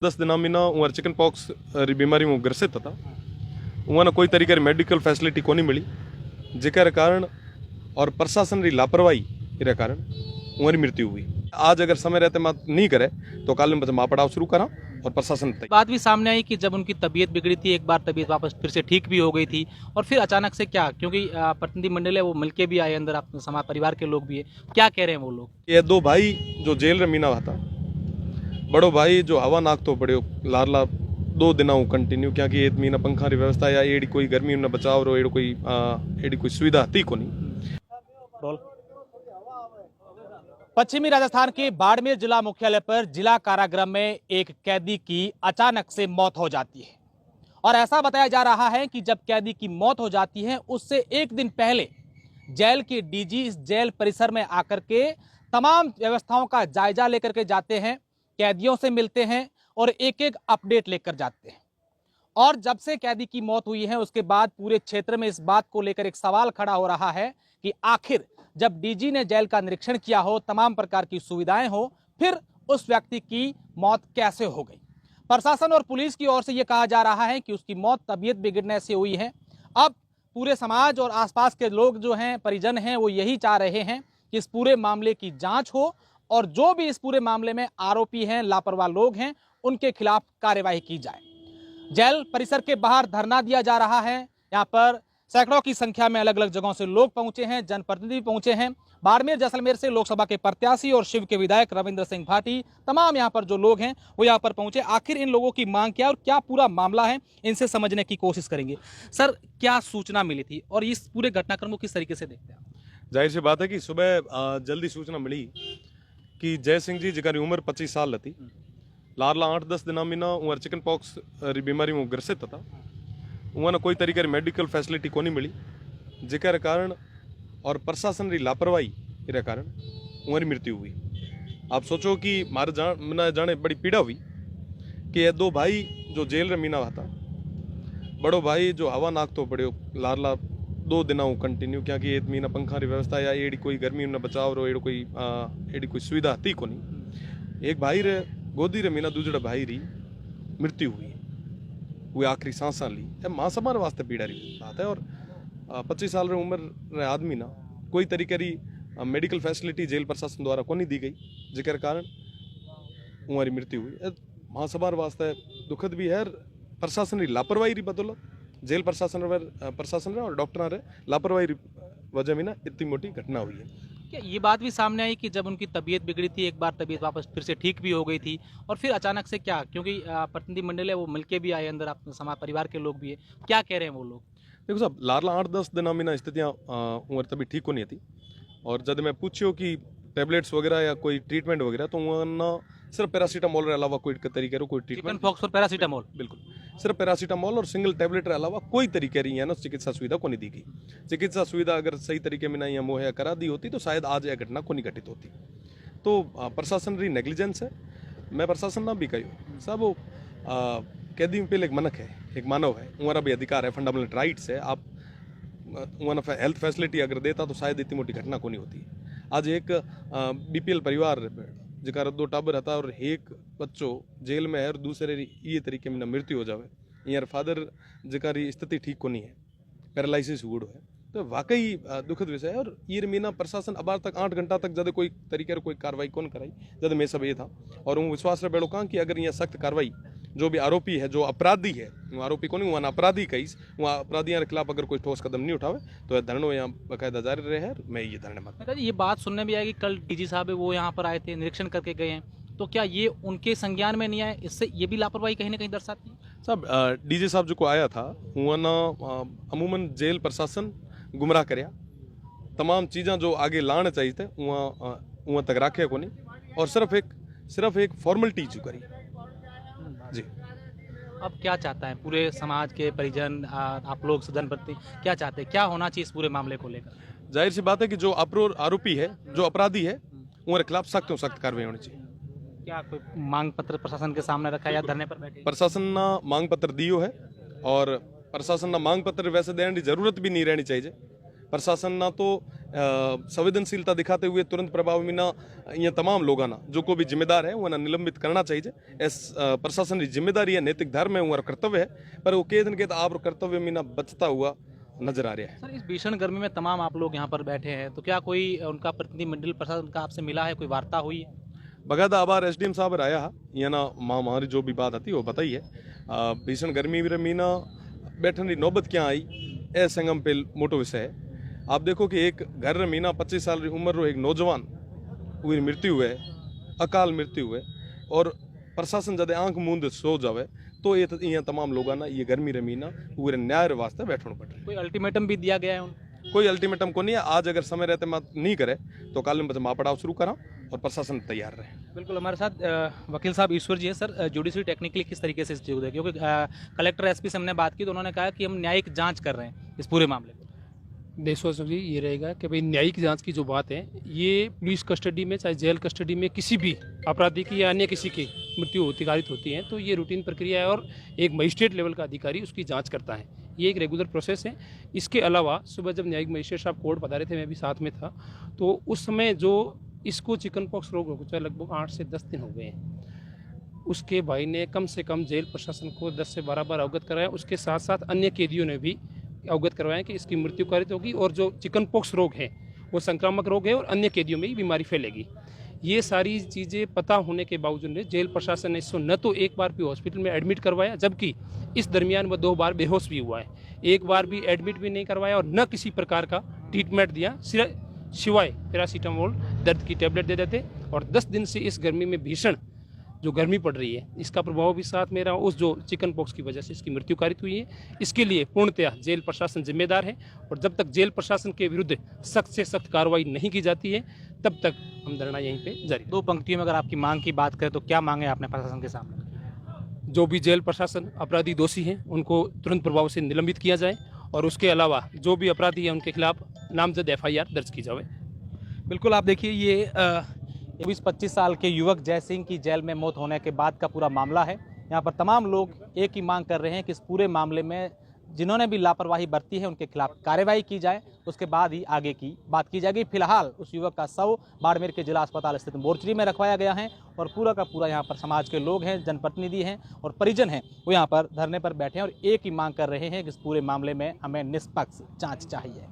10 दिना में ना उन्हें चिकन पॉक्स री बीमारी में ग्रसित था। उन्हें कोई तरीके की मेडिकल फैसिलिटी को नहीं मिली, जिकर कारण और प्रशासन की लापरवाही के कारण उन्हें मृत्यु हुई। आज अगर समय रहते मत नहीं करे तो कल में माँ पड़ाव शुरू करा और प्रशासन बात भी सामने आई कि जब उनकी तबीयत बिगड़ी थी, एक बार तबीयत वापस फिर से ठीक भी हो गई थी और फिर अचानक से क्या, क्योंकि प्रतिनिधिमंडल है वो मिलके भी आए अंदर, अपने समाज परिवार के लोग भी है, क्या कह रहे हैं वो लोग? ये दो भाई जो जेल में मीना था, बड़ो भाई जो हवा नाक तो पड़े लारला 2 दिन कंटिन्यू, क्या कि मीना पंखा की व्यवस्था या एड़ी कोई गर्मी में बचाव रो एड़ी कोई सुविधा थी को नहीं। पश्चिमी राजस्थान के बाड़मेर जिला मुख्यालय पर जिला कारागृह में एक कैदी की अचानक से मौत हो जाती है और ऐसा बताया जा रहा है कि जब कैदी की मौत हो जाती है उससे एक दिन पहले जेल के डीजी इस जेल परिसर में आकर के तमाम व्यवस्थाओं का जायजा लेकर के जाते हैं, कैदियों से मिलते हैं और एक एक अपडेट लेकर जाते हैं। और जब से कैदी की मौत हुई है उसके बाद पूरे क्षेत्र में इस बात को लेकर एक सवाल खड़ा हो रहा है कि आखिर जब डीजी ने जेल का निरीक्षण किया हो, तमाम प्रकार की सुविधाएं हो, फिर उस व्यक्ति की मौत कैसे हो गई? प्रशासन और पुलिस की ओर से यह कहा जा रहा है कि उसकी मौत तबीयत बिगड़ने से हुई है। अब पूरे समाज और आसपास के लोग जो हैं, परिजन हैं, वो यही चाह रहे हैं कि इस पूरे मामले की जांच हो और जो भी इस पूरे मामले में आरोपी हैं, लापरवाह लोग हैं, उनके खिलाफ कार्यवाही की जाए। जेल परिसर के बाहर धरना दिया जा रहा है। यहाँ पर सैकड़ों की संख्या में अलग अलग जगहों से लोग पहुंचे हैं, जनप्रतिनिधि पहुंचे हैं। बाड़मेर जैसलमेर से लोकसभा के प्रत्याशी और शिव के विधायक रविंद्र सिंह भाटी, तमाम यहाँ पर जो लोग हैं वो यहाँ पर पहुंचे। आखिर इन लोगों की मांग क्या और क्या पूरा मामला है, इनसे समझने की कोशिश करेंगे। सर, क्या सूचना मिली थी और इस पूरे घटनाक्रम को किस तरीके से देखते हैं? जाहिर सी बात है कि सुबह जल्दी सूचना मिली कि जय सिंह जी जिनकी उम्र 25 साल थी, लारला 8-10 दिना में ना उन्हें चिकन पॉक्स री बीमारी में ग्रसित था। उन्हें कोई तरीके की मेडिकल फैसिलिटी को नहीं मिली, जिकर कारण और प्रशासन की लापरवाही के कारण उन्हें मृत्यु हुई। आप सोचो कि मारे जाने बड़ी पीड़ा हुई कि ये दो भाई जो जेल में मीना था, बड़ो भाई जो हवा नाक तो पड़े लारला 2 दिन कंटिन्यू, क्या कि मीना पंखा की व्यवस्था या एड़ी कोई गर्मी में बचाव रो एड़ी कोई सुविधा थी को नहीं। एक भाई रे गोदी रे मीना दूसरा भाई री मृत्यु हुई, वो आखिरी सांसा ली है। माँ समार वास्ते पीड़ा रही बात है। और 25 साल रे उम्र रे आदमी ना कोई तरीके री मेडिकल फैसिलिटी जेल प्रशासन द्वारा को नहीं दी गई, जिकर कारण उनकी मृत्यु हुई। माँ समार वास्ते दुखद भी है। प्रशासन की लापरवाही री बदौलत जेल प्रशासन और डॉक्टर रे लापरवाही वजह में ना इतनी मोटी घटना हुई है। क्या ये बात भी सामने आई कि जब उनकी तबीयत बिगड़ी थी, एक बार तबीयत वापस फिर से ठीक भी हो गई थी और फिर अचानक से क्या, क्योंकि प्रतिनिधिमंडल है वो मिलके भी आए अंदर, अपने समाज परिवार के लोग भी है, क्या कह रहे हैं वो लोग? देखो साहब, लारला 8-10 दिन में ना स्थितियाँ उम्र तभी ठीक होनी थी। और जब मैं पूछियो कि टैबलेट्स वगैरह या कोई ट्रीटमेंट वगैरह, तो वहाँ सिर्फ पैरासीटामोल के अलावा कोई तरीके रो कोई चिकन ट्रीटमेंट, पॉक्स और पैरासीटामोल? बिल्कुल सिर्फ पैरासीटामोल और सिंगल टैबलेट के अलावा कोई तरीके रही है ना चिकित्सा सुविधा को नहीं दी गई। चिकित्सा सुविधा अगर सही तरीके में नहीं मुहैया करा दी होती तो शायद आज यह घटना को नहीं घटित होती। तो प्रशासन की नेग्लिजेंस है। मैं प्रशासन ना भी कही सब वो कैदी में पहले एक मनक है, एक मानव है, उनका भी अधिकार है, फंडामेंटल राइट्स है। आप उन्हें हेल्थ फैसिलिटी अगर देता तो शायद इतनी मोटी घटना को नहीं होती। आज एक बीपीएल परिवार जिका 2 टाबर था और एक बच्चो जेल में है और दूसरे ये तरीके में मृत्यु हो जावे। यार फादर जिका स्थिति ठीक को नहीं है, पैरालिसिस हुड है, तो वाकई दुखद विषय है। और ये मीना प्रशासन अब तक 8 घंटा तक जब कोई तरीके कोई कार्रवाई कौन कराई, जब मैं सब ये था। और वो विश्वास रहे बेड़ो कहा कि अगर यहाँ सख्त कार्रवाई, जो भी आरोपी है, जो अपराधी है, वो आरोपी को नहीं, वहाँ अपराधी कही, वहाँ अपराधियों के खिलाफ अगर कोई ठोस कदम नहीं उठावे तो यह धरना यहाँ बाकायदा जारी रहे है। मैं ये धरने में ये बात सुनने में आएगी, कल डीजी साहब है वो यहाँ पर आए थे, निरीक्षण करके गए हैं, तो क्या ये उनके संज्ञान में नहीं आए? इससे ये भी लापरवाही कहीं ना कहीं दर्शाती है। साहब, डीजे साहब जो को आया था वहाँ ना अमूमन जेल प्रशासन गुमराह करया, तमाम चीज़ें जो आगे लाने चाहिए थे वहाँ तक रखे को नहीं, और सिर्फ एक फॉर्मेलिटी जो करी जी। अब क्या चाहता है पूरे समाज के परिजन, आप लोग जनप्रति क्या चाहते हैं, क्या होना चाहिए इस पूरे मामले को लेकर? जाहिर सी बात है कि जो आरोपी है, जो अपराधी है, उनके खिलाफ सख्त सख्त कार्रवाई होनी चाहिए। क्या कोई मांग पत्र प्रशासन के सामने रखा या धरने पर बैठे? प्रशासन ना मांग पत्र दियो है और प्रशासन ना मांग पत्र वैसे देने की जरूरत भी नहीं रहनी चाहिए। प्रशासन ना तो संवेदनशीलता दिखाते हुए तुरंत प्रभाव में ना ये तमाम लोग ना जो को भी जिम्मेदार है वह निलंबित करना चाहिए। एस प्रशासन की जिम्मेदारी है, नैतिक धर्म है, वह कर्तव्य है, पर वो के दिन के आप कर्तव्य में ना बचता हुआ नजर आ रहा है। सर, इस भीषण गर्मी में तमाम आप लोग यहाँ पर बैठे हैं, तो क्या कोई उनका प्रतिनिधिमंडल प्रशासन का आपसे मिला है, कोई वार्ता हुई है? बगादा आबार एसडीएम साहब आया ये ना महामारी जो भी बात आती वो बताई है। भीषण गर्मी में ना बैठने की नौबत क्या आई ए संगम पे मोटो विषय है। आप देखो कि एक घर मीना 25 साल की उम्र रो एक नौजवान हुई मृत्यु हुए, अकाल मृत्यु हुए, और प्रशासन जब आंख मूंद सो जावे तो ये तमाम लोग ना ये गर्मी रमीना पूरे न्याय वास्ते बैठना पड़ रहा है। कोई अल्टीमेटम भी दिया गया है उनको? कोई अल्टीमेटम को नहीं है। आज अगर समय रहते मत नहीं करे तो कल में मापड़ाव शुरू करा और प्रशासन तैयार रहे। बिल्कुल, हमारे साथ वकील साहब ईश्वर जी हैं। सर, जुडिशरी टेक्निकली किस तरीके से चीज़ है, क्योंकि कलेक्टर एसपी से हमने बात की तो उन्होंने कहा कि हम न्यायिक जांच कर रहे हैं इस पूरे मामले में। देखो जी, ये रहेगा कि भाई न्यायिक जांच की जो बात है, ये पुलिस कस्टडी में चाहे जेल कस्टडी में किसी भी अपराधी की या अन्य किसी की मृत्यु कारित होती है तो ये रूटीन प्रक्रिया है और एक मजिस्ट्रेट लेवल का अधिकारी उसकी जांच करता है। ये एक रेगुलर प्रोसेस है। इसके अलावा सुबह जब न्यायिक मजिस्ट्रेट साहब कोर्ट पधारे थे, मैं भी साथ में था, तो उस समय जो इसको चिकन पॉक्स रोग हो गया लगभग 8 से 10 दिन हो गए हैं। उसके भाई ने कम से कम जेल प्रशासन को 10 से 12 बार अवगत कराया। उसके साथ साथ अन्य कैदियों ने भी अवगत करवाया कि इसकी मृत्यु कारित होगी और जो चिकन पॉक्स रोग है वो संक्रामक रोग है और अन्य कैदियों में ही बीमारी फैलेगी। ये सारी चीज़ें पता होने के बावजूद जेल प्रशासन ने इसको न तो एक बार भी हॉस्पिटल में एडमिट करवाया, जबकि इस दरमियान वह 2 बार बेहोश भी हुआ है। एक बार भी एडमिट भी नहीं करवाया और न किसी प्रकार का ट्रीटमेंट दिया, सिवाय पैरासीटामोल दर्द की टैबलेट दे देते। और 10 दिन से इस गर्मी में भीषण जो गर्मी पड़ रही है इसका प्रभाव भी साथ में रहा। उस जो चिकन पॉक्स की वजह से इसकी मृत्यु कारित हुई है, इसके लिए पूर्णतया जेल प्रशासन जिम्मेदार है और जब तक जेल प्रशासन के विरुद्ध सख्त से सख्त कार्रवाई नहीं की जाती है तब तक हम धरना यहीं पे जारी। 2 पंक्तियों में अगर आपकी मांग की बात करें तो क्या मांगे आपने प्रशासन के सामने? जो भी जेल प्रशासन अपराधी दोषी हैं उनको तुरंत प्रभाव से निलंबित किया जाए और उसके अलावा जो भी अपराधी है उनके खिलाफ नामजद FIR दर्ज की जाए। बिल्कुल, आप देखिए ये 24-25 साल के युवक जय सिंह की जेल में मौत होने के बाद का पूरा मामला है। यहाँ पर तमाम लोग एक ही मांग कर रहे हैं कि इस पूरे मामले में जिन्होंने भी लापरवाही बरती है उनके खिलाफ कार्रवाई की जाए, उसके बाद ही आगे की बात की जाएगी। फिलहाल उस युवक का शव बाड़मेर के जिला अस्पताल स्थित मोर्चरी में रखवाया गया है और पूरा का पूरा यहाँ पर समाज के लोग हैं, जनप्रतिनिधि हैं और परिजन हैं, वो यहाँ पर धरने पर बैठे हैं और एक ही मांग कर रहे हैं कि इस पूरे मामले में हमें निष्पक्ष जाँच चाहिए।